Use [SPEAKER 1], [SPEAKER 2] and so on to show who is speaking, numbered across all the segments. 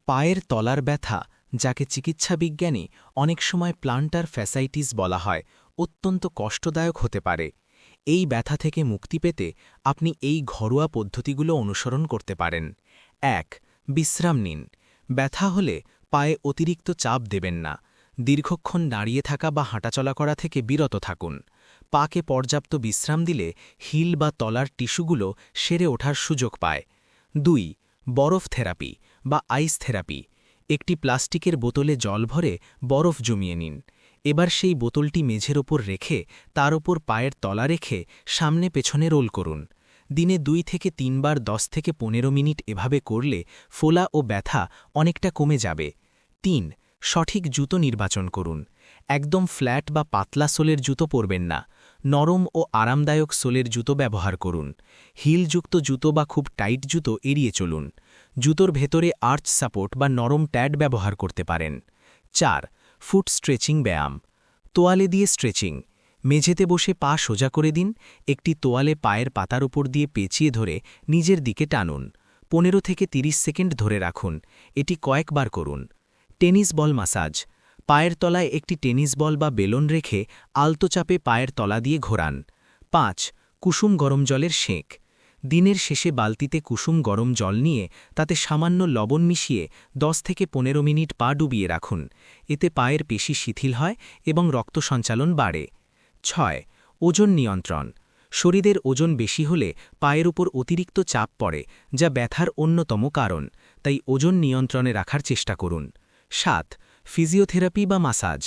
[SPEAKER 1] পায়ের তলার ব্যথা, যাকে চিকিৎসাবিজ্ঞানী অনেক সময় প্লান্টার ফ্যাসাইটিস বলা হয়, অত্যন্ত কষ্টদায়ক হতে পারে। এই ব্যথা থেকে মুক্তি পেতে আপনি এই ঘরোয়া পদ্ধতিগুলো অনুসরণ করতে পারেন। ১. বিশ্রাম নিন। ব্যথা হলে পায়ে অতিরিক্ত চাপ দেবেন না। দীর্ঘক্ষণ দাঁড়িয়ে থাকা বা হাঁটাচলা করা থেকে বিরত থাকুন। পাকে পর্যাপ্ত বিশ্রাম দিলে হিল বা তলার টিস্যুগুলো সেরে ওঠার সুযোগ পায়। ২. বরফ থেরাপি বা আইস থেরাপি। একটি প্লাস্টিকের বোতলে জল ভরে বরফ জমিয়ে নিন। এবার সেই বোতলটি মেঝের ওপর রেখে তার ওপর পায়ের তলা রেখে সামনে পেছনে রোল করুন। দিনে ২ থেকে ৩ বার ১০ থেকে ১৫ মিনিট এভাবে করলে ফোলা ও ব্যথা অনেকটা কমে যাবে। ৩. সঠিক জুতো নির্বাচন করুন। একদম ফ্ল্যাট বা পাতলা সোলের জুতো পরবেন না। নরম ও আরামদায়ক সোলের জুতো ব্যবহার করুন। হিলযুক্ত জুতো বা খুব টাইট জুতো এড়িয়ে চলুন। জুতোর ভেতরে আর্চ সাপোর্ট বা নরম ট্যাড ব্যবহার করতে পারেন। ৪. ফুট স্ট্রেচিং ব্যায়াম। তোয়ালে দিয়ে স্ট্রেচিং। মেঝেতে বসে পা সোজা করে দিন। একটি তোয়ালে পায়ের পাতার উপর দিয়ে পেঁচিয়ে ধরে নিজের দিকে টানুন। ১৫ থেকে ৩০ সেকেন্ড ধরে রাখুন। এটি কয়েকবার করুন। Tennis ball massage. পায়ের তলায় একটি টেনিস বল বা বেলন রেখে আলতো চাপে পায়ের তলা দিয়ে ঘোরান। ৫. কুসুম গরম জলের সেঁক। দিনের শেষে বালতিতে কুসুম গরম জল নিয়ে তাতে সামান্য লবণ মিশিয়ে ১০ থেকে ১৫ মিনিট পা ডুবিয়ে রাখুন। এতে পায়ের পেশি শিথিল হয় এবং রক্ত সঞ্চালন বাড়ে। ৬. ওজন নিয়ন্ত্রণ। শরীরের ওজন বেশি হলে পায়ের উপর অতিরিক্ত চাপ পড়ে, যা ব্যথার অন্যতম কারণ, তাই ওজন নিয়ন্ত্রণে রাখার চেষ্টা করুন। ৭. ফিজিওথেরাপি বা মাসাজ।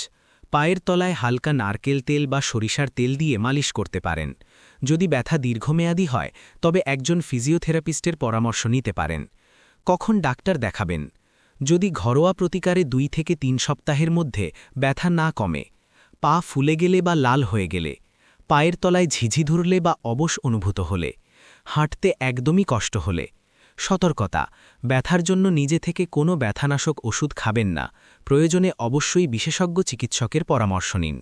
[SPEAKER 1] পায়ের তলায় হালকা নারকেল তেল বা সরিষার তেল দিয়ে মালিশ করতে পারেন। যদি ব্যথা দীর্ঘমেয়াদী হয় তবে একজন ফিজিওথেরাপিস্টের পরামর্শ নিতে পারেন। কখন ডাক্তার দেখাবেন? যদি ঘরোয়া প্রতিকারে ২ থেকে ৩ সপ্তাহের মধ্যে ব্যথা না কমে, পা ফুলে গেলে বা লাল হয়ে গেলে, পায়ের তলায় ঝিঝি ধরলে বা অবশ অনুভূত হলে, হাঁটতে একদমই কষ্ট হলে। সতর্কতা: ব্যথার জন্য নিজে থেকে কোনো ব্যথানাশক ওষুধ খাবেন না। প্রয়োজনে অবশ্যই বিশেষজ্ঞ চিকিৎসকের পরামর্শ নিন।